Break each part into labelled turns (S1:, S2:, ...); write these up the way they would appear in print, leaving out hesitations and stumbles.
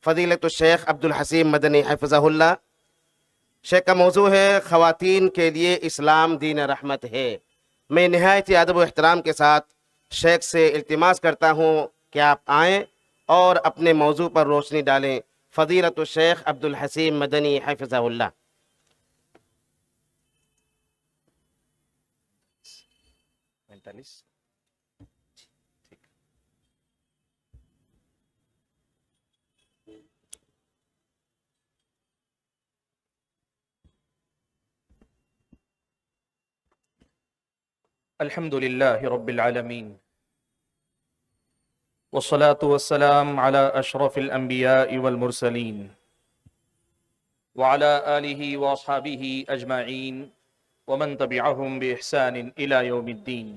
S1: فضیلت الشیخ عبدالحسیم مدنی حفظہ اللہ۔ شیخ کا موضوع ہے خواتین کے لیے اسلام دین رحمت ہے۔ میں نہایت ادب و احترام کے ساتھ شیخ سے التماس کرتا ہوں کہ آپ آئیں اور اپنے موضوع پر روشنی ڈالیں۔ فضیلت الشیخ عبدالحسیم مدنی حفظہ اللہ۔
S2: الحمد لله رب العالمين والصلاة والسلام على أشرف الأنبياء والمرسلين وعلى آله وأصحابه أجمعين ومن تبعهم بإحسان إلى يوم الدين.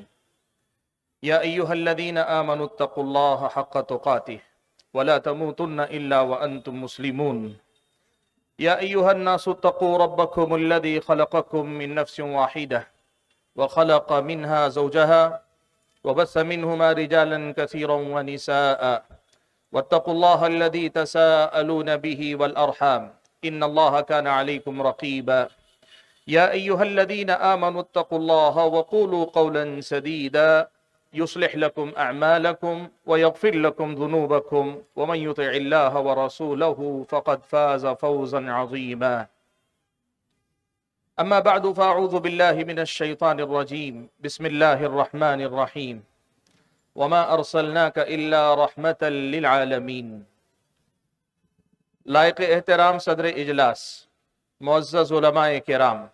S2: يا أيها الذين آمنوا اتقوا الله حق تقاته ولا تموتن إلا وأنتم مسلمون. يا أيها الناس اتقوا ربكم الذي خلقكم من نفس واحدة وخلق منها زوجها وبث منهما رجالا كثيرا ونساء واتقوا الله الذي تساءلون به والأرحام إن الله كان عليكم رقيبا. يا أيها الذين آمنوا اتقوا الله وقولوا قولا سديدا يصلح لكم أعمالكم ويغفر لكم ذنوبكم ومن يطع الله ورسوله فقد فاز فوزا عظيما. أما بعد فأعوذ بالله من الشيطان الرجيم. بسم الله الرحمن الرحيم. وما أرسلناك إلا رحمة للعالمين. لائق احترام صدر اجلاس، معزز علماء کرام،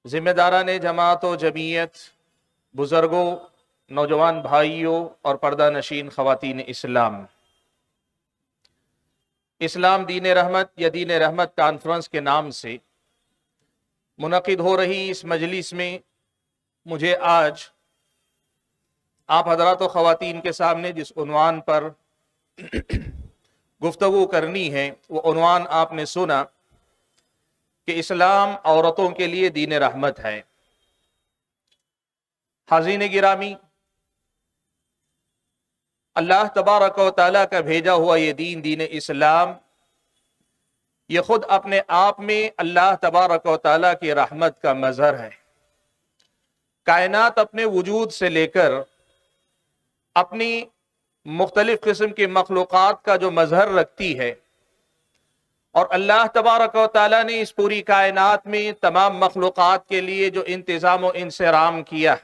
S2: ذمہ داران جماعت و جمعیت، بزرگوں، نوجوان بھائیوں اور پردہ نشین خواتین اسلام، اسلام دین رحمت یا دین رحمت کانفرنس کے نام سے منعقد ہو رہی اس مجلس میں مجھے آج آپ حضرات و خواتین کے سامنے جس عنوان پر گفتگو کرنی ہے وہ عنوان آپ نے سنا کہ اسلام عورتوں کے لیے دین رحمت ہے۔ حاضرین گرامی، اللہ تبارک و تعالیٰ کا بھیجا ہوا یہ دین اسلام، یہ خود اپنے آپ میں اللہ تبارک و تعالیٰ کی رحمت کا مظہر ہے۔ کائنات اپنے وجود سے لے کر اپنی مختلف قسم کی مخلوقات کا جو مظہر رکھتی ہے، اور اللہ تبارک و تعالیٰ نے اس پوری کائنات میں تمام مخلوقات کے لیے جو انتظام و انصرام کیا،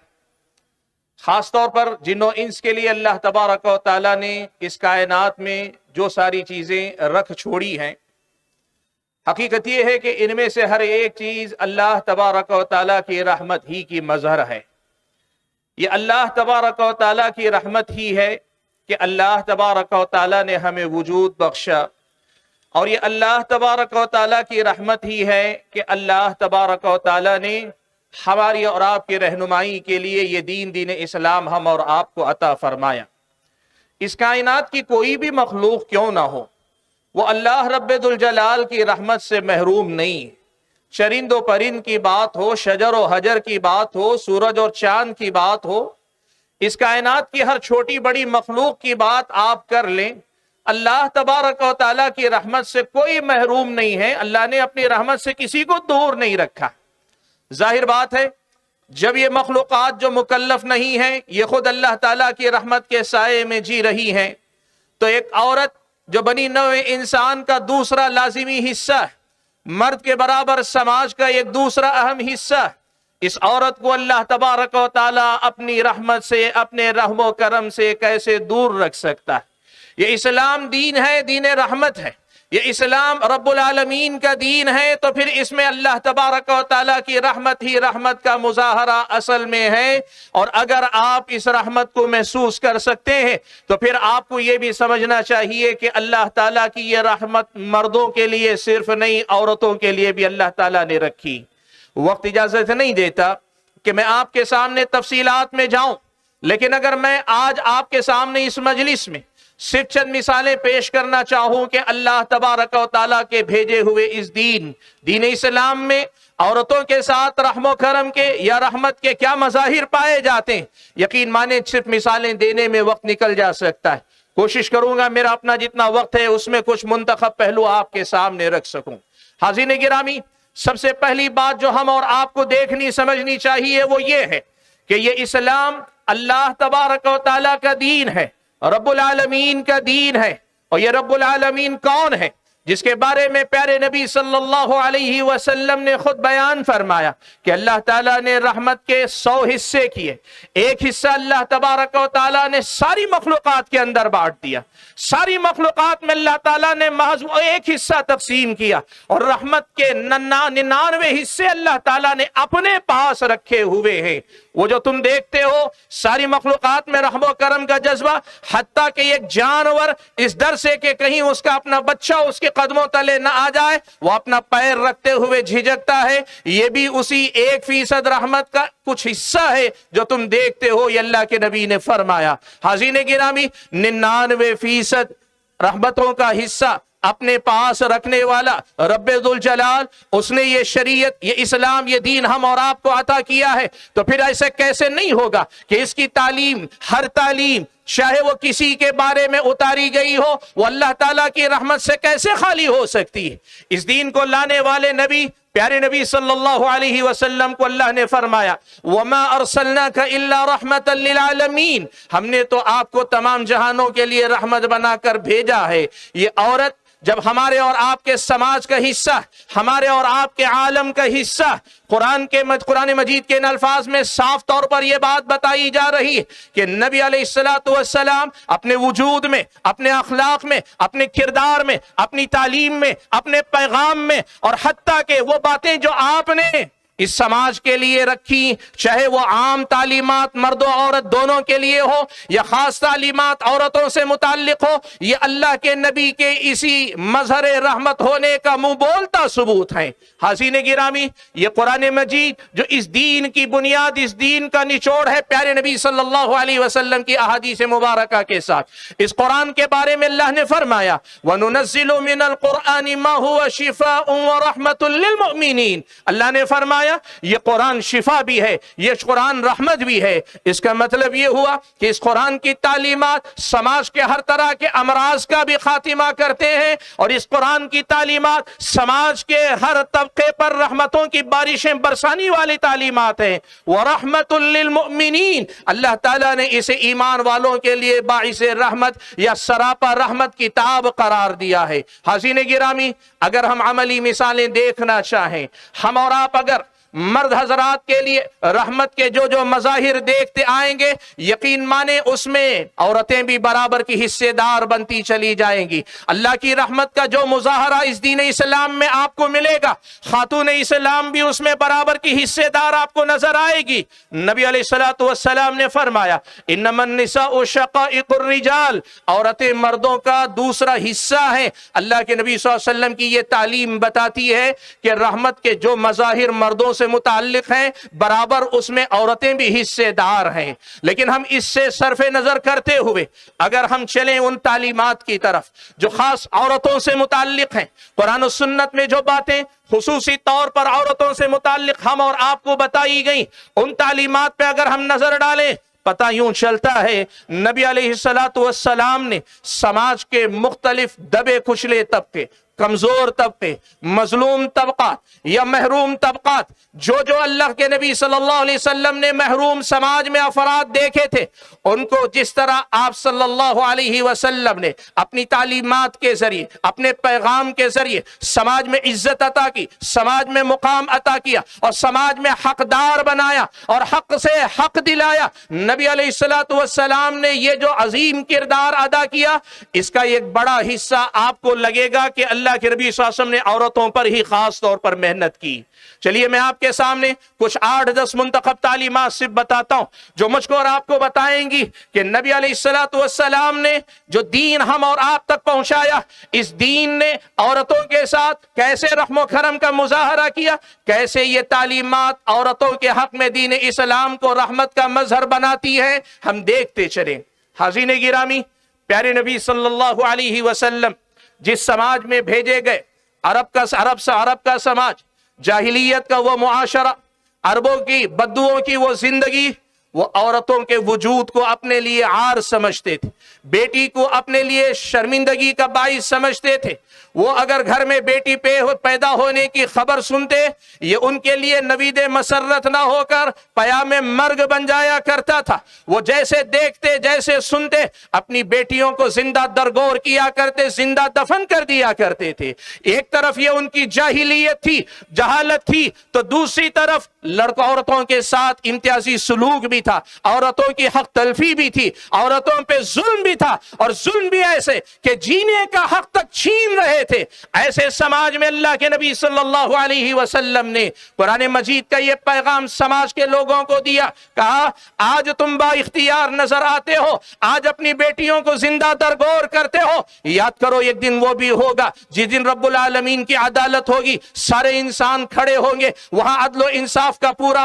S2: خاص طور پر جن و انس کے لیے اللہ تبارک و تعالیٰ نے اس کائنات میں جو ساری چیزیں رکھ چھوڑی ہیں، حقیقت یہ ہے کہ ان میں سے ہر ایک چیز اللہ تبارک و تعالیٰ کی رحمت ہی کی مظہر ہے۔ یہ اللہ تبارک و تعالیٰ کی رحمت ہی ہے کہ اللہ تبارک و تعالیٰ نے ہمیں وجود بخشا، اور یہ اللہ تبارک و تعالیٰ کی رحمت ہی ہے کہ اللہ تبارک و تعالیٰ نے ہماری اور آپ کی رہنمائی کے لیے یہ دین اسلام ہم اور آپ کو عطا فرمایا۔ اس کائنات کی کوئی بھی مخلوق کیوں نہ ہو، وہ اللہ رب ذوالجلال کی رحمت سے محروم نہیں۔ چرند و پرند کی بات ہو، شجر و حجر کی بات ہو، سورج اور چاند کی بات ہو، اس کائنات کی ہر چھوٹی بڑی مخلوق کی بات آپ کر لیں، اللہ تبارک و تعالیٰ کی رحمت سے کوئی محروم نہیں ہے۔ اللہ نے اپنی رحمت سے کسی کو دور نہیں رکھا۔ ظاہر بات ہے جب یہ مخلوقات جو مکلف نہیں ہیں یہ خود اللہ تعالیٰ کی رحمت کے سائے میں جی رہی ہیں، تو ایک عورت جو بنی نوع انسان کا دوسرا لازمی حصہ ہے، مرد کے برابر سماج کا ایک دوسرا اہم حصہ، اس عورت کو اللہ تبارک و تعالیٰ اپنی رحمت سے، اپنے رحم و کرم سے کیسے دور رکھ سکتا ہے؟ یہ اسلام دین ہے، دین رحمت ہے، یہ اسلام رب العالمین کا دین ہے، تو پھر اس میں اللہ تبارک و تعالیٰ کی رحمت ہی رحمت کا مظاہرہ اصل میں ہے۔ اور اگر آپ اس رحمت کو محسوس کر سکتے ہیں تو پھر آپ کو یہ بھی سمجھنا چاہیے کہ اللہ تعالیٰ کی یہ رحمت مردوں کے لیے صرف نہیں، عورتوں کے لیے بھی اللہ تعالیٰ نے رکھی۔ وقت اجازت نہیں دیتا کہ میں آپ کے سامنے تفصیلات میں جاؤں، لیکن اگر میں آج آپ کے سامنے اس مجلس میں صرف چند مثالیں پیش کرنا چاہوں کہ اللہ تبارک و تعالیٰ کے بھیجے ہوئے اس دین اسلام میں عورتوں کے ساتھ رحم و کرم کے یا رحمت کے کیا مظاہر پائے جاتے ہیں، یقین مانے صرف مثالیں دینے میں وقت نکل جا سکتا ہے۔ کوشش کروں گا میرا اپنا جتنا وقت ہے اس میں کچھ منتخب پہلو آپ کے سامنے رکھ سکوں۔ حاضرین گرامی، سب سے پہلی بات جو ہم اور آپ کو دیکھنی سمجھنی چاہیے وہ یہ ہے کہ یہ اسلام اللہ تبارک و تعالیٰ کا دین ہے، رب العالمین کا دین ہے۔ اور یہ رب العالمین کون ہے؟ جس کے بارے میں پیارے نبی صلی اللہ علیہ وسلم نے خود بیان فرمایا کہ اللہ تعالیٰ نے رحمت کے 100 حصے کیے، ایک حصہ اللہ تبارک و تعالیٰ نے ساری مخلوقات کے اندر بانٹ دیا، ساری مخلوقات میں اللہ تعالیٰ نے محض ایک حصہ تقسیم کیا، اور رحمت کے 99 حصے اللہ تعالیٰ نے اپنے پاس رکھے ہوئے ہیں۔ وہ جو تم دیکھتے ہو ساری مخلوقات میں رحم و کرم کا جذبہ، حتیٰ کہ ایک جانور اس ڈر سے کہ کہیں اس کا اپنا بچہ اس کے قدموں تلے نہ آ جائے وہ اپنا پیر رکھتے ہوئے جھجکتا ہے، یہ بھی اسی 1% رحمت کا کچھ حصہ ہے جو تم دیکھتے ہو، یہ اللہ کے نبی نے فرمایا۔ حاضرین گرامی، 99% رحمتوں کا حصہ اپنے پاس رکھنے والا رب ذوالجلال، اس نے یہ شریعت، یہ اسلام، یہ دین ہم اور آپ کو عطا کیا ہے، تو پھر ایسے کیسے نہیں ہوگا کہ اس کی تعلیم، ہر تعلیم چاہے وہ کسی کے بارے میں اتاری گئی ہو، وہ اللہ تعالیٰ کی رحمت سے کیسے خالی ہو سکتی ہے؟ اس دین کو لانے والے نبی پیارے نبی صلی اللہ علیہ وسلم کو اللہ نے فرمایا وَمَا أَرْسَلْنَاكَ إِلَّا رَحْمَةً لِلْعَالَمِينَ، ہم نے تو آپ کو تمام جہانوں کے لیے رحمت بنا کر بھیجا ہے۔ یہ عورت جب ہمارے اور آپ کے سماج کا حصہ، ہمارے اور آپ کے عالم کا حصہ، قرآن مجید کے ان الفاظ میں صاف طور پر یہ بات بتائی جا رہی ہے کہ نبی علیہ السلام اپنے وجود میں، اپنے اخلاق میں، اپنے کردار میں، اپنی تعلیم میں، اپنے پیغام میں، اور حتیٰ کہ وہ باتیں جو آپ نے اس سماج کے لیے رکھی، چاہے وہ عام تعلیمات مرد و عورت دونوں کے لیے ہو یا خاص تعلیمات عورتوں سے متعلق ہو، یہ اللہ کے نبی کے اسی مظہر رحمت ہونے کا منہ بولتا ثبوت ہے۔ حاضرین گرامی، یہ قرآن مجید جو اس دین کی بنیاد، اس دین کا نچوڑ ہے، پیارے نبی صلی اللہ علیہ وسلم کی احادیث مبارکہ کے ساتھ، اس قرآن کے بارے میں اللہ نے فرمایا وَنُنَزِّلُ مِنَ الْقُرْآنِ مَا هُوَ شِفَاءٌ وَرَحْمَةٌ لِلْمُؤْمِنِينَ، اللہ نے فرمایا یہ قرآن شفا بھی ہے، یہ قرآن رحمت بھی ہے۔ اس کا مطلب یہ ہوا کہ اس قرآن کی تعلیمات سماج کے ہر طرح کے امراض کا بھی خاتمہ کرتے ہیں، اور اس قرآن کی تعلیمات سماج کے ہر طبقے پر رحمتوں کی بارشیں برسانے والی تعلیمات ہیں۔ وَرَحْمَةٌ لِلْمُؤْمِنِينَ، اللہ تعالیٰ نے اسے ایمان والوں کے لیے باعث رحمت یا سراپا رحمت کتاب قرار دیا ہے۔ حاضرین گرامی، اگر ہم عملی مثالیں دیکھنا چاہیں، ہم اور آپ اگر مرد حضرات کے لیے رحمت کے جو مظاہر دیکھتے آئیں گے، یقین مانے اس میں عورتیں بھی برابر کی حصے دار بنتی چلی جائیں گی۔ اللہ کی رحمت کا جو مظاہرہ اس دین اسلام میں آپ کو ملے گا، خاتون اسلام بھی اس میں برابر کی حصے دار آپ کو نظر آئے گی۔ نبی علیہ الصلوۃ والسلام نے فرمایا انما النساء شقائق الرجال، عورتیں مردوں کا دوسرا حصہ ہیں۔ اللہ کے نبی صلی اللہ علیہ وسلم کی یہ تعلیم بتاتی ہے کہ رحمت کے جو مظاہر مردوں سے متعلق ہیں برابر اس میں عورتیں بھی حصے دار ہیں۔ لیکن ہم اس سے صرف نظر کرتے ہوئے اگر ہم چلیں ان تعلیمات کی طرف جو خاص عورتوں سے متعلق ہیں، قرآن و سنت میں جو باتیں خصوصی طور پر عورتوں سے متعلق ہم اور آپ کو بتائی گئیں، ان تعلیمات پہ اگر ہم نظر ڈالیں، پتہ یوں چلتا ہے نبی علیہ السلام نے سماج کے مختلف دبے کچلے طبقے، کمزور طبقے، مظلوم طبقات یا محروم طبقات، جو اللہ کے نبی صلی اللہ علیہ وسلم نے محروم سماج میں افراد دیکھے تھے، ان کو جس طرح آپ صلی اللہ علیہ وسلم نے اپنی تعلیمات کے ذریعے، اپنے پیغام کے ذریعے سماج میں عزت عطا کی، سماج میں مقام عطا کیا اور سماج میں حقدار بنایا اور حق سے حق دلایا، نبی علیہ السلام نے یہ جو عظیم کردار ادا کیا، اس کا ایک بڑا حصہ آپ کو لگے گا کہ اللہ کے نبی صلی اللہ علیہ وسلم نے عورتوں پر ہی خاص طور پر محنت کی۔ چلیے میں آپ کے سامنے کچھ 8-10 منتخب تعلیمات صرف بتاتا ہوں جو مجھ کو اور آپ کو بتائیں گی کہ نبی علیہ السلام نے جو دین ہم اور آپ تک پہنچایا، اس دین نے عورتوں کے ساتھ کیسے رحم و کرم کا مظاہرہ کیا، کیسے یہ تعلیمات عورتوں کے حق میں دین اسلام کو رحمت کا مظہر بناتی ہے، ہم دیکھتے چلیں۔ حاضرین گرامی، پیارے نبی صلی اللہ علیہ وسلم جس سماج میں بھیجے گئے، عرب کا سماج، جاہلیت کا وہ معاشرہ، عربوں کی بددعوں کی وہ زندگی، وہ عورتوں کے وجود کو اپنے لیے عار سمجھتے تھے، بیٹی کو اپنے لیے شرمندگی کا باعث سمجھتے تھے۔ وہ اگر گھر میں بیٹی پیدا ہونے کی خبر سنتے، یہ ان کے لیے نوید مسرت نہ ہو کر پیام مرگ بن جایا کرتا تھا۔ وہ جیسے دیکھتے جیسے سنتے اپنی بیٹیوں کو زندہ درگور کیا کرتے، زندہ دفن کر دیا کرتے تھے۔ ایک طرف یہ ان کی جاہلیت تھی، جہالت تھی، تو دوسری طرف عورتوں کے ساتھ امتیازی سلوک بھی تھا، عورتوں کی حق تلفی بھی تھی، عورتوں پہ ظلم بھی تھا، اور ظلم بھی ایسے کہ جینے کا حق تک چھین رہے تھے۔ ایسے سماج میں اللہ کے نبی صلی اللہ علیہ وسلم نے قرآن مجید کا یہ پیغام سماج کے لوگوں کو دیا، کہا آج تم با اختیار نظر آتے ہو، آج اپنی بیٹیوں کو زندہ درگور کرتے ہو، یاد کرو ایک دن وہ بھی ہوگا جس دن رب العالمین کی عدالت ہوگی، سارے انسان کھڑے ہوں گے، وہاں عدل و انصاف کا پورا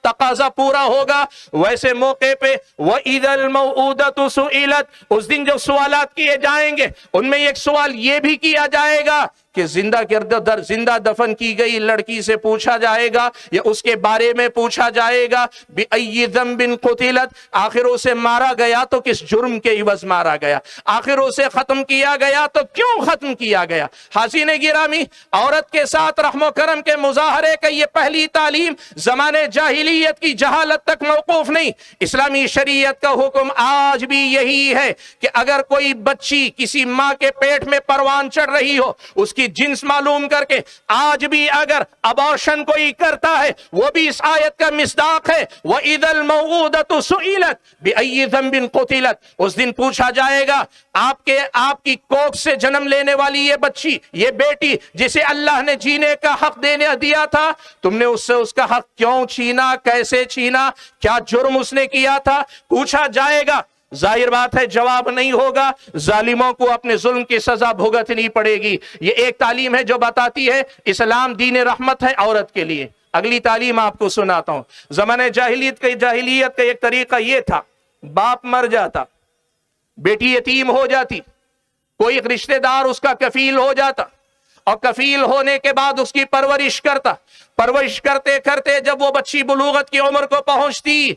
S2: تقاضا پورا ہوگا۔ ویسے موقع پہ وَإِذَا الْمَوْءُودَةُ سُئِلَتْ، اس دن جو سوالات کیے جائیں گے ان میں ایک سوال یہ بھی کیا جائے گا کہ زندہ دفن کی گئی لڑکی سے پوچھا جائے گا یا اس کے بارے میں پوچھا جائے گا بِأَيِّ ذَنبٍ قُتِلَتْ، آخر اسے مارا گیا تو کس جرم کے عوض مارا گیا، آخر اسے ختم کیا گیا تو کیوں ختم کیا گیا۔ حاضرین گرامی، عورت کے ساتھ رحم و کرم کے مظاہرے کا یہ پہلی تعلیم زمانے جاہلیت کی جہالت تک موقوف نہیں۔ اسلامی شریعت کا حکم آج بھی یہی ہے کہ اگر کوئی بچی کسی ماں کے پیٹ میں پروان چڑھ رہی ہو، اس کی جنس معلوم کر کے آج بھی اگر ابارشن کوئی کرتا ہے، وہ بھی اس آیت کا مصداق ہے۔ وَإِذَا الْمَوْءُودَةُ سُئِلَتْ بِأَيِّ ذَنبٍ قُتِلَتْ، اس دن پوچھا جائے گا آپ کی کوکھ سے جنم لینے والی یہ بچی، یہ بیٹی جسے اللہ نے جینے کا حق دیا تھا، تم نے اس سے اس کا حق کیوں چھینا، کیسے چھینا، کیا جرم اس نے کیا تھا، پوچھا جائے گا۔ ظاہر بات ہے جواب نہیں ہوگا، ظالموں کو اپنے ظلم کی سزا بھگتنی پڑے گی۔ یہ ایک تعلیم ہے جو بتاتی ہے اسلام دین رحمت ہے عورت کے لیے۔ اگلی تعلیم آپ کو سناتا ہوں۔ زمانے جاہلیت کا ایک طریقہ یہ تھا، باپ مر جاتا، بیٹی یتیم ہو جاتی، کوئی رشتہ دار اس کا کفیل ہو جاتا، اور کفیل ہونے کے بعد اس کی پرورش کرتے کرتے جب وہ بچی بلوغت کی عمر کو پہنچتی،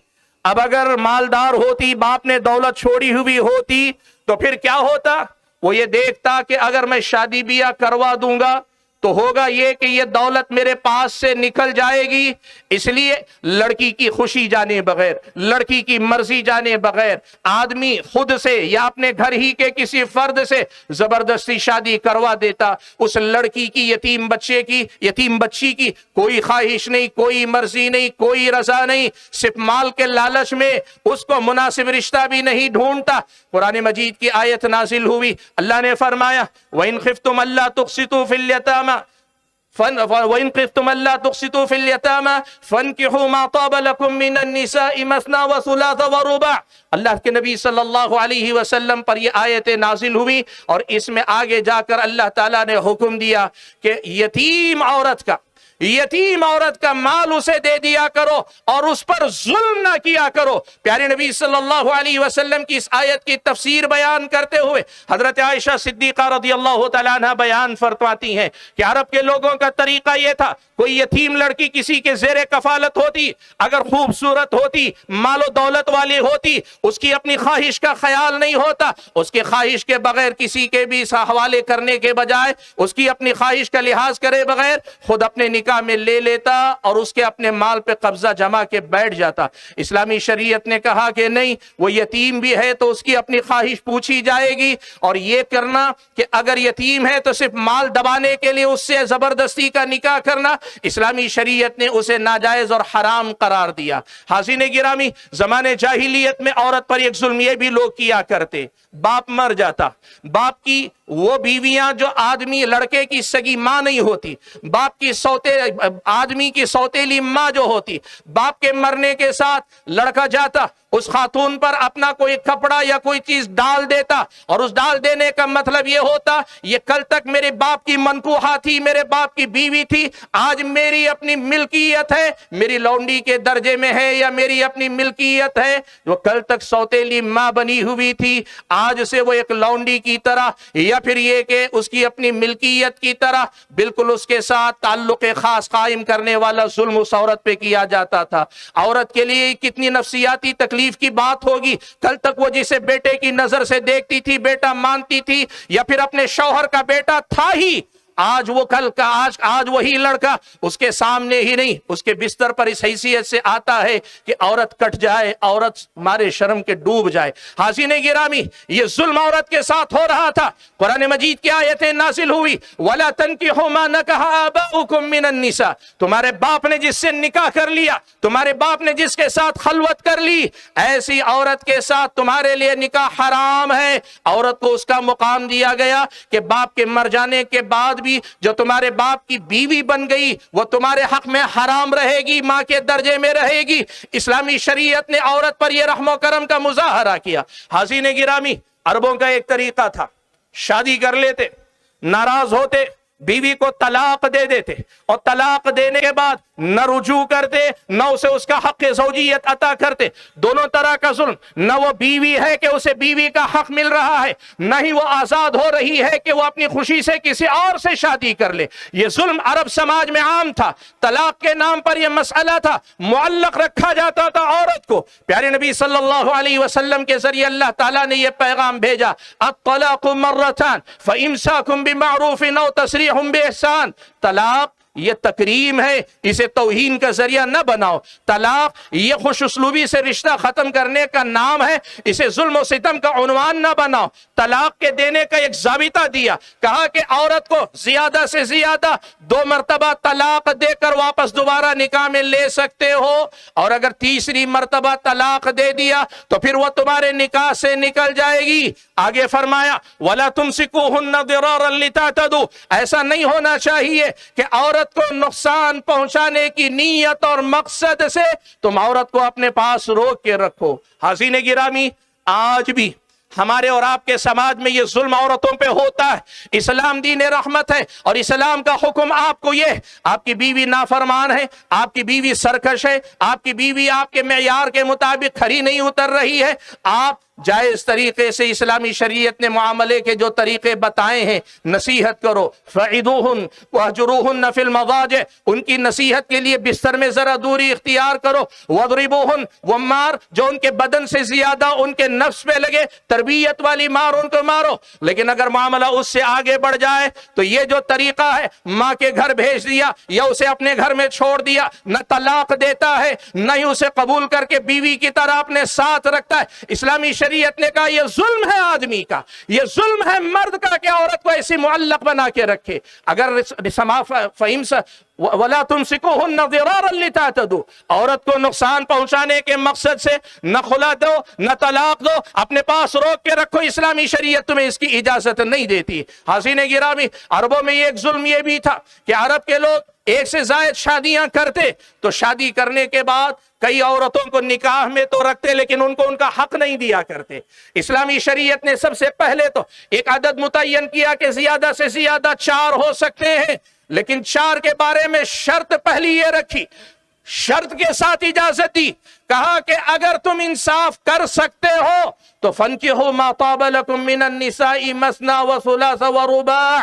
S2: اب اگر مالدار ہوتی، باپ نے دولت چھوڑی ہوئی ہوتی، تو پھر کیا ہوتا؟ وہ یہ دیکھتا کہ اگر میں شادی بیاہ کروا دوں گا تو ہوگا یہ کہ یہ دولت میرے پاس سے نکل جائے گی، اس لیے لڑکی کی خوشی جانے بغیر، لڑکی کی مرضی جانے بغیر آدمی خود سے یا اپنے گھر ہی کے کسی فرد سے زبردستی شادی کروا دیتا۔ اس لڑکی کی یتیم بچی کی کوئی خواہش نہیں، کوئی مرضی نہیں، کوئی رضا نہیں، صرف مال کے لالچ میں اس کو مناسب رشتہ بھی نہیں ڈھونڈتا۔ قرآن مجید کی آیت نازل ہوئی، اللہ نے فرمایا وَإِنْ خِفْتُمْ أَلَّا تُقْسِطُوا فِي الْيَتَامَى وَإِنْ قِفْتُمْ أَلَّا تُقْسِطُوا فِي الْيَتَامَى فَانكِحُوا مَا طَابَ لَكُم مِّنَ النِّسَاءِ مَثْنَىٰ وَثُلَاثَ وَرُبَاعَ۔ اللہ کے نبی صلی اللہ علیہ وسلم پر یہ آیتیں نازل ہوئی، اور اس میں آگے جا کر اللہ تعالیٰ نے حکم دیا کہ یتیم عورت کا مال اسے دے دیا کرو اور اس پر ظلم نہ کیا کرو۔ پیارے نبی صلی اللہ علیہ وسلم کی اس آیت کی تفسیر بیان کرتے ہوئے حضرت عائشہ صدیقہ رضی اللہ تعالیٰ عنہ بیان فرماتی ہیں کہ عرب کے لوگوں کا طریقہ یہ تھا، کوئی یتیم لڑکی کسی کے زیر کفالت ہوتی، اگر خوبصورت ہوتی، مال و دولت والی ہوتی، اس کی اپنی خواہش کا خیال نہیں ہوتا، اس کے خواہش کے بغیر کسی کے بھی حوالے کرنے کے بجائے اس کی اپنی خواہش کا لحاظ کرے بغیر خود اپنے نکاح میں لے لیتا اور اس کے اپنے مال پہ قبضہ جما کے بیٹھ جاتا۔ اسلامی شریعت نے کہا کہ نہیں، وہ یتیم بھی ہے تو اس کی اپنی خواہش پوچھی جائے گی، اور یہ کرنا کہ اگر یتیم ہے تو صرف مال دبانے کے لیے اس سے زبردستی کا نکاح کرنا، اسلامی شریعت نے اسے ناجائز اور حرام قرار دیا۔ حاضرین گرامی، زمانے جاہلیت میں عورت پر ایک ظلم یہ بھی لوگ کیا کرتے، باپ مر جاتا، باپ کی وہ بیویاں جو لڑکے کی سگی ماں نہیں ہوتی، باپ کی آدمی کی سوتیلی ماں جو ہوتی، باپ کے مرنے کے ساتھ لڑکا جاتا، اس خاتون پر اپنا کوئی کپڑا یا کوئی چیز ڈال دیتا، اور اس ڈال دینے کا مطلب یہ ہوتا یہ کل تک میرے باپ کی منکوحہ تھی، میرے باپ کی بیوی تھی، آج میری اپنی ملکیت ہے، میری لونڈی کے درجے میں ہے یا میری اپنی ملکیت ہے۔ جو کل تک سوتیلی ماں بنی ہوئی تھی، آج سے وہ ایک لونڈی کی طرح یا پھر یہ کہ اس کی اپنی ملکیت کی طرح بالکل اس کے ساتھ تعلق خاص قائم کرنے والا ظلم اس عورت پہ کیا جاتا تھا۔ عورت کے لیے کتنی نفسیاتی تکلیف کی بات ہوگی، کل تک وہ جسے بیٹے کی نظر سے دیکھتی تھی، بیٹا مانتی تھی، یا پھر اپنے شوہر کا بیٹا تھا ہی، آج وہ کل کا آج وہی لڑکا اس کے سامنے ہی نہیں، اس کے بستر پر اس حیثیت سے آتا ہے کہ عورت کٹ جائے، عورت مارے شرم کے ڈوب جائے۔ حاضرین گرامی، یہ ظلم عورت کے ساتھ ہو رہا تھا۔ قرآن مجید کی آیتیں نازل ہوئی، وَلَا تَنْكِحُوا مَا نَكَحَ آبَاؤُكُم مِّنَ النِّسَاءِ، تمہارے باپ نے جس سے نکاح کر لیا، تمہارے باپ نے جس کے ساتھ خلوت کر لی، ایسی عورت کے ساتھ تمہارے لیے نکاح حرام ہے۔ عورت کو اس کا مقام دیا گیا کہ باپ کے مر جانے کے بعد بھی جو تمہارے باپ کی بیوی بن گئی وہ تمہارے حق میں حرام رہے گی، ماں کے درجے میں رہے گی۔ اسلامی شریعت نے عورت پر یہ رحم و کرم کا مظاہرہ کیا۔ حاضرین گرامی، عربوں کا ایک طریقہ تھا، شادی کر لیتے، ناراض ہوتے، بیوی کو طلاق دے دیتے، اور طلاق دینے کے بعد نہ رجوع کرتے، نہ اسے اس کا حق زوجیت عطا کرتے۔ دونوں طرح کا ظلم، نہ وہ بیوی ہے کہ اسے بیوی کا حق مل رہا ہے، نہ ہی وہ آزاد ہو رہی ہے کہ وہ اپنی خوشی سے کسی اور سے شادی کر لے۔ یہ ظلم عرب سماج میں عام تھا۔ طلاق کے نام پر یہ مسئلہ تھا، معلق رکھا جاتا تھا عورت کو۔ پیارے نبی صلی اللہ علیہ وسلم کے ذریعے اللہ تعالیٰ نے یہ پیغام بھیجا، الطلاق مرتان فامساک بمعروف او تسریح بإحسان۔ طلاق یہ تکریم ہے، اسے توہین کا ذریعہ نہ بناؤ۔ طلاق یہ خوش اسلوبی سے رشتہ ختم کرنے کا نام ہے، اسے ظلم و ستم کا عنوان نہ بناؤ۔ طلاق کے دینے کا ایک ضابطہ دیا، کہا کہ عورت کو زیادہ سے زیادہ 2 مرتبہ طلاق دے کر واپس دوبارہ نکاح میں لے سکتے ہو، اور اگر تیسری مرتبہ طلاق دے دیا تو پھر وہ تمہارے نکاح سے نکل جائے گی۔ آگے فرمایا وَلَا تُمْسِكُوهُنَّ ضِرَارًا لِتَعْتَدُوا، ایسا نہیں ہونا چاہیے کہ عورت کو نقصان پہنچانے کی نیت اور مقصد سے تم عورت کو اپنے پاس روک کے رکھو۔ حاضرین گرامی، آج بھی ہمارے اور آپ کے سماج میں یہ ظلم عورتوں پہ ہوتا ہے۔ اسلام دین رحمت ہے، اور اسلام کا حکم آپ کو یہ، آپ کی بیوی نافرمان ہے، آپ کی بیوی سرکش ہے، آپ کی بیوی آپ کے معیار کے مطابق کھری نہیں اتر رہی ہے، آپ جائز طریقے سے اسلامی شریعت نے معاملے کے جو طریقے بتائے ہیں نصیحت کرو۔ فعدوہن واہجروہن فی المضاجع، ان کی نصیحت کے لیے بستر میں ذرا دوری اختیار کرو۔ واضربوہن، وہ مار جو ان کے بدن سے زیادہ ان کے نفس پہ لگے، تربیت والی مار ان کو مارو۔ لیکن اگر معاملہ اس سے آگے بڑھ جائے تو یہ جو طریقہ ہے، ماں کے گھر بھیج دیا یا اسے اپنے گھر میں چھوڑ دیا، نہ طلاق دیتا ہے نہ ہی اسے قبول کر کے بیوی کی طرح اپنے ساتھ رکھتا ہے۔ اسلامی شریعت نے کہا یہ ظلم ہے آدمی کا، یہ ظلم ہے مرد کا کہ عورت کو ایسی معلق بنا کے رکھے۔ اگر وَلَا تُمْسِكُوهُنَّ ضِرَارًا لِتَعْتَدُوا، عورت کو نقصان پہنچانے کے مقصد سے نہ خلا دو نہ طلاق دو، اپنے پاس روک کے رکھو۔ اسلامی شریعت تمہیں اس کی اجازت نہیں دیتی۔ حاضرین گرامی، عربوں میں ایک ظلم یہ بھی تھا کہ عرب کے لوگ ایک سے زائد شادیاں کرتے تو شادی کرنے کے بعد کئی عورتوں کو نکاح میں تو رکھتے لیکن ان کو ان کا حق نہیں دیا کرتے۔ اسلامی شریعت نے سب سے پہلے تو ایک عدد متعین کیا کہ زیادہ سے زیادہ 4 ہو سکتے ہیں، لیکن 4 کے بارے میں شرط پہلی یہ رکھی، شرط کے ساتھ اجازت دی، کہا کہ اگر تم انصاف کر سکتے ہو تو فَانْكِحُوا مَا طَابَ لَكُم مِّنَ النِّسَاءِ مَثْنَىٰ وَثُلَاثَ وَرُبَاعَ،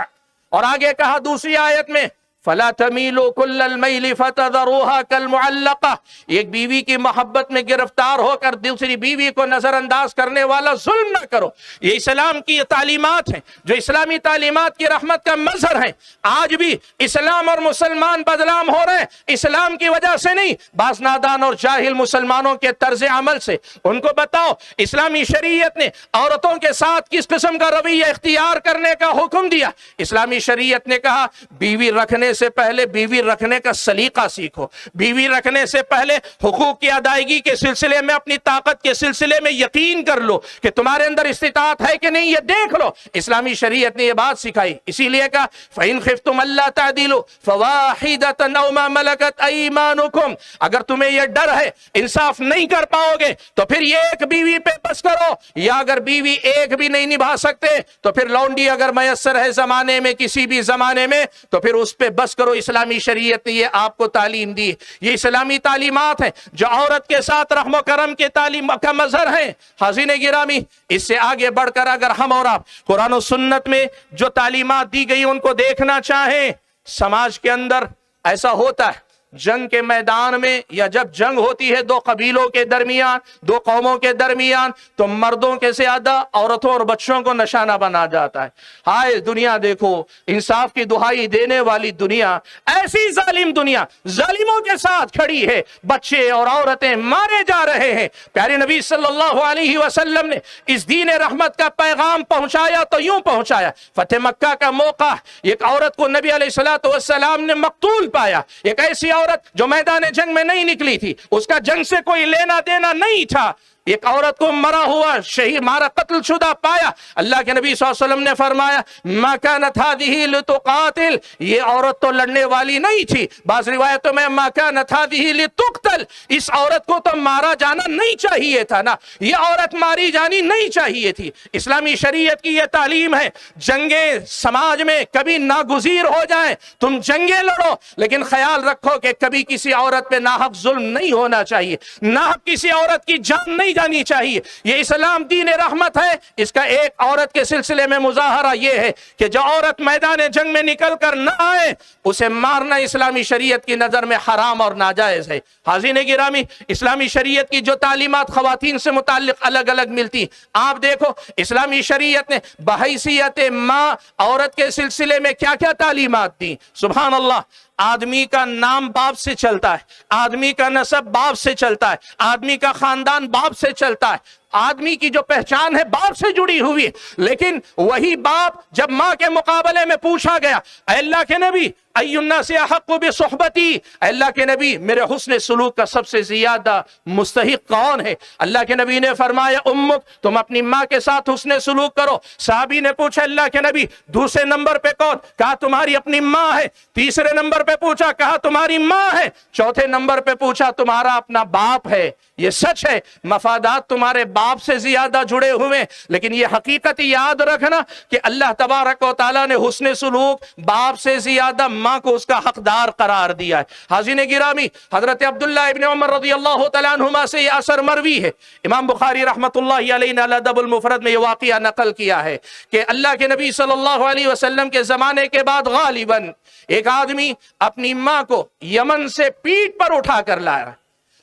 S2: اور آگے کہا دوسری آیت میں فَلَا تَمِيلُوا كُلَّ الْمَيْلِ فَتَذَرُوهَا كَالْمُعَلَّقَةِ، ایک بیوی کی محبت میں گرفتار ہو کر دوسری بیوی کو نظر انداز کرنے والا ظلم نہ کرو۔ یہ اسلام کی تعلیمات ہیں جو اسلامی تعلیمات کی رحمت کا مظہر ہیں۔ آج بھی اسلام اور مسلمان بدنام ہو رہے ہیں، اسلام کی وجہ سے نہیں، بعض نادان اور جاہل مسلمانوں کے طرز عمل سے۔ ان کو بتاؤ اسلامی شریعت نے عورتوں کے ساتھ کس قسم کا رویہ اختیار کرنے کا حکم دیا۔ اسلامی شریعت نے کہا بیوی رکھنے سے پہلے بیوی رکھنے کا سلیقہ سیکھو، بیوی رکھنے سے پہلے حقوق کی ادائیگی کے سلسلے میں اپنی طاقت کے سلسلے میں یقین کر لو کہ تمہارے اندر استطاعت ہے کہ نہیں، یہ دیکھ لو۔ اسلامی شریعت نے یہ بات سکھائی، اسی لیے کہا فَإِنْ خِفْتُمْ أَلَّا تَعْدِلُوا فَوَاحِدَةً أَوْ مَا مَلَكَتْ أَيْمَانُكُمْ، اگر تمہیں یہ ڈر ہے انصاف نہیں کر پاؤ گے تو پھر یہ ایک بیوی پہ بس کرو، یا اگر بیوی ایک بھی نہیں نبھا سکتے تو پھر لونڈی اگر میسر ہے زمانے میں کسی بھی زمانے میں تو پھر اس پہ بس کرو۔ اسلامی شریعت نے یہ آپ کو تعلیم دی، یہ اسلامی تعلیمات ہیں جو عورت کے ساتھ رحم و کرم کے تعلیم کا مظہر ہیں۔ حاضرین گرامی، اس سے آگے بڑھ کر اگر ہم اور آپ قرآن و سنت میں جو تعلیمات دی گئی ان کو دیکھنا چاہیں، سماج کے اندر ایسا ہوتا ہے جنگ کے میدان میں یا جب جنگ ہوتی ہے دو قبیلوں کے درمیان، دو قوموں کے درمیان، تو مردوں کے زیادہ عورتوں اور بچوں کو نشانہ بنا جاتا ہے۔ ہائے دنیا دیکھو، انصاف کی دہائی دینے والی دنیا، ایسی ظالم دنیا ظالموں کے ساتھ کھڑی ہے، بچے اور عورتیں مارے جا رہے ہیں۔ پیارے نبی صلی اللہ علیہ وسلم نے اس دین رحمت کا پیغام پہنچایا تو یوں پہنچایا۔ فتح مکہ کا موقع، ایک عورت کو نبی علیہ السلام نے مقتول پایا، ایک ایسی عورت جو میدان جنگ میں نہیں نکلی تھی، اس کا جنگ سے کوئی لینا دینا نہیں تھا، ایک عورت کو مرا ہوا شہید مارا قتل شدہ پایا۔ اللہ کے نبی صلی اللہ علیہ وسلم نے فرمایا ما كانت هذه لتقاتل، یہ عورت تو لڑنے والی نہیں تھی۔ بعض روایتوں میں ما كانت هذه لتقتل، اس عورت کو تو مارا جانا نہیں چاہیے تھا نا، یہ عورت ماری جانی نہیں چاہیے تھی۔ اسلامی شریعت کی یہ تعلیم ہے، جنگیں سماج میں کبھی ناگزیر ہو جائیں، تم جنگیں لڑو، لیکن خیال رکھو کہ کبھی کسی عورت پہ ناحق ظلم نہیں ہونا چاہیے، ناحق کسی عورت کی جان نہیں جانی چاہیے۔ یہ اسلام دین رحمت ہے۔ اس کا ایک عورت کے سلسلے میں مظاہرہ یہ ہے کہ جو عورت میدان جنگ میں نکل کر نہ آئے اسے مارنا اسلامی شریعت کی نظر میں حرام اور ناجائز ہے۔ حاضرین گرامی، اسلامی شریعت کی جو تعلیمات خواتین سے متعلق الگ الگ ملتی، آپ دیکھو اسلامی شریعت نے بحیثیت ماں عورت کے سلسلے میں کیا کیا تعلیمات دی۔ سبحان اللہ، آدمی کا نام باپ سے چلتا ہے، آدمی کا نسب باپ سے چلتا ہے، آدمی کا خاندان باپ سے چلتا ہے، آدمی کی جو پہچان ہے باپ سے جڑی ہوئی ہے۔ لیکن وہی باپ جب ماں کے مقابلے میں پوچھا گیا اے اللہ کے نبی ای الناس احق بصحبتی، اے اللہ کے نبی میرے حسن سلوک کا سب سے زیادہ مستحق کون ہے؟ اللہ کے نبی نے فرمایا امک، تم اپنی ماں کے ساتھ حسن سلوک کرو۔ صحابی نے پوچھا اللہ کے نبی دوسرے نمبر پہ کون؟ کہا تمہاری اپنی ماں ہے۔ تیسرے نمبر پہ پوچھا، کہا تمہاری ماں ہے۔ چوتھے نمبر پہ پوچھا تمہارا اپنا باپ ہے۔ یہ سچ ہے، مفادات تمہارے باپ سے زیادہ جڑے ہوئے، لیکن یہ حقیقت یاد رکھنا کہ اللہ تبارک و تعالیٰ نے حسن سلوک باپ سے زیادہ ماں کو اس کا حقدار قرار دیا ہے۔ حاضرین گرامی، حضرت عبداللہ ابن عمر رضی اللہ تعالیٰ عنہما سے یہ اثر مروی ہے، امام بخاری رحمت اللہ علیہ نے الادب المفرد میں یہ واقعہ نقل کیا ہے کہ اللہ کے نبی صلی اللہ علیہ وسلم کے زمانے کے بعد غالباً ایک آدمی اپنی ماں کو یمن سے پیٹھ پر اٹھا کر لایا۔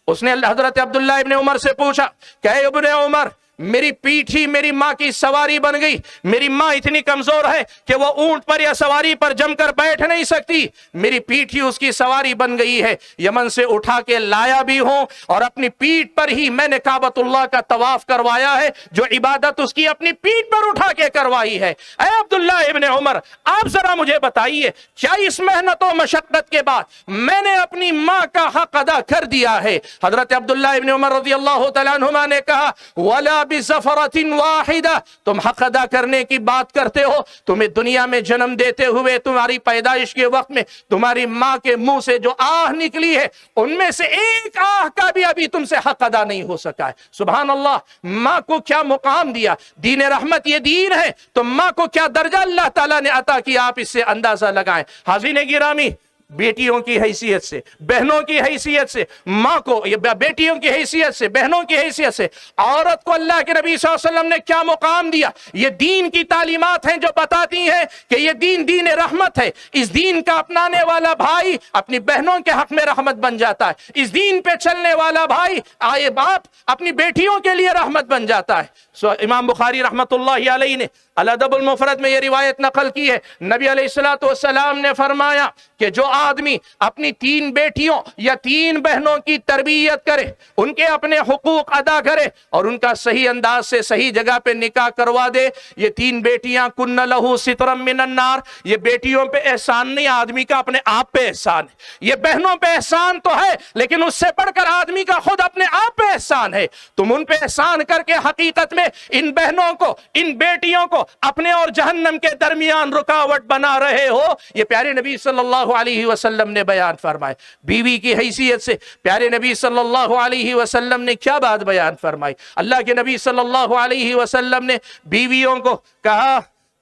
S2: اس نے حضرت عبداللہ ابن عمر سے پوچھا کہ اے ابن عمر، میری پیٹھ ہی میری ماں کی سواری بن گئی، میری ماں اتنی کمزور ہے کہ وہ اونٹ پر یا سواری پر جم کر بیٹھ نہیں سکتی، میری پیٹھ ہی اس کی سواری بن گئی ہے، یمن سے اٹھا کے لایا بھی ہوں اور اپنی پیٹھ پر ہی میں نے کعبۃ اللہ کا طواف کروایا ہے، جو عبادت اس کی اپنی پیٹھ پر اٹھا کے کروائی ہے۔ اے عبداللہ ابن عمر، آپ ذرا مجھے بتائیے کیا اس محنت و مشقت کے بعد میں نے اپنی ماں کا حق ادا کر دیا ہے؟ حضرت عبداللہ ابن عمر رضی اللہ تعالیٰ عنہما نے کہا وَلَا بِزَفَرَةٍ وَاحِدَةٍ، تم حق ادا کرنے کی بات کرتے ہو، تمہیں دنیا میں جنم دیتے ہوئے تمہاری پیدائش کے وقت میں تمہاری ماں کے منہ سے جو آہ نکلی ہے ان میں سے ایک آہ کا بھی ابھی تم سے حق ادا نہیں ہو سکا ہے۔ سبحان اللہ، ماں کو کیا مقام دیا، دین رحمت یہ دین ہے تو ماں کو کیا درجہ اللہ تعالیٰ نے عطا کیا، آپ اس سے اندازہ لگائیں۔ حاضرین گرامی، بیٹیوں کی حیثیت سے، بہنوں کی حیثیت سے، ماں کو بیٹیوں کی حیثیت سے، بہنوں کی حیثیت سے عورت کو اللہ کے نبی صلی اللہ علیہ وسلم نے کیا مقام دیا، یہ دین کی تعلیمات ہیں جو بتاتی ہیں کہ یہ دین دین رحمت ہے۔ اس دین کا اپنانے والا بھائی اپنی بہنوں کے حق میں رحمت بن جاتا ہے، اس دین پہ چلنے والا بھائی آئے باپ اپنی بیٹیوں کے لیے رحمت بن جاتا ہے۔ امام بخاری رحمت اللہ علیہ نے الادب المفرد میں یہ روایت نقل کی ہے، نبی علیہ السلام نے فرمایا کہ جو آدمی اپنی 3 بیٹیوں یا 3 بہنوں کی تربیت کرے، ان کے اپنے حقوق ادا کرے اور ان کا صحیح انداز سے صحیح جگہ پہ نکاح کروا دے، یہ 3 بیٹیاں کن لہو سترم من النار، یہ بیٹیوں پہ احسان نہیں، آدمی کا اپنے آپ پہ احسان ہے۔ یہ بہنوں پہ احسان تو ہے لیکن اس سے بڑھ کر آدمی کا خود اپنے آپ پہ احسان ہے۔ تم ان پہ احسان کر کے حقیقت میں ان بہنوں کو، ان بیٹیوں کو اپنے اور جہنم کے درمیان رکاوٹ بنا رہے ہو۔ یہ پیارے نبی صلی اللہ علیہ وسلم نے بیان فرمائے۔ بیوی کی حیثیت سے پیارے نبی صلی اللہ علیہ وسلم نے کیا بات بیان فرمائی؟ اللہ کے نبی صلی اللہ علیہ وسلم نے بیویوں کو کہا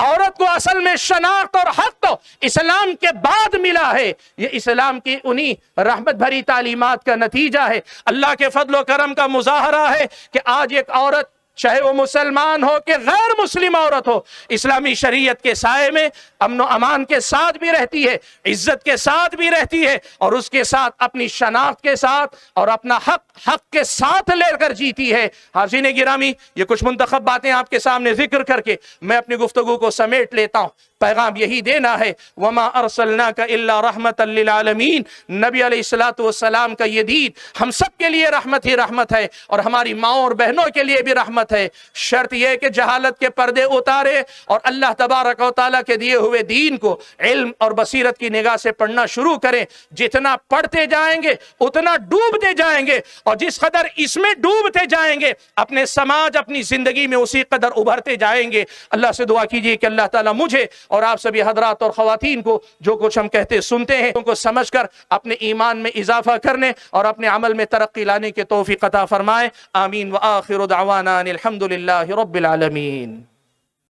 S2: عورت کو اصل میں شناخت اور حق تو اسلام کے بعد ملا ہے. یہ اسلام کی انہی رحمت بھری تعلیمات کا نتیجہ ہے. اللہ کے فضل و کرم کا مظاہرہ ہے کہ آج ایک عورت چاہے وہ مسلمان ہو کہ غیر مسلم عورت ہو, اسلامی شریعت کے سائے میں امن و امان کے ساتھ بھی رہتی ہے, عزت کے ساتھ بھی رہتی ہے, اور اس کے ساتھ اپنی شناخت کے ساتھ اور اپنا حق کے ساتھ لے کر جیتی ہے. حاضرین گرامی, یہ کچھ منتخب باتیں آپ کے سامنے ذکر کر کے میں اپنی گفتگو کو سمیٹ لیتا ہوں. پیغام یہی دینا ہے, وما ارسلناک الا رحمتا للعالمین. نبی علیہ الصلوۃ والسلام کا یہ دین ہم سب کے لیے رحمت ہی رحمت ہے, اور ہماری ماؤں اور بہنوں کے لیے بھی رحمت ہے. شرط یہ کہ جہالت کے پردے اتارے اور اللہ تبارک و تعالیٰ کے دیے ہوئے دین کو علم اور بصیرت کی نگاہ سے پڑھنا شروع کریں. جتنا پڑھتے جائیں گے اتنا ڈوبتے جائیں گے, اور جس قدر اس میں ڈوبتے جائیں گے اپنے سماج اپنی زندگی میں اسی قدر ابھرتے جائیں گے. اللہ سے دعا کیجیے کہ اللہ تعالیٰ مجھے اور آپ سبھی حضرات اور خواتین کو جو کچھ ہم کہتے سنتے ہیں ان کو سمجھ کر اپنے ایمان میں اضافہ کرنے اور اپنے عمل میں ترقی لانے کے توفیق عطا فرمائے. آمین. وآخر دعوانا ان الحمد للہ رب العالمین.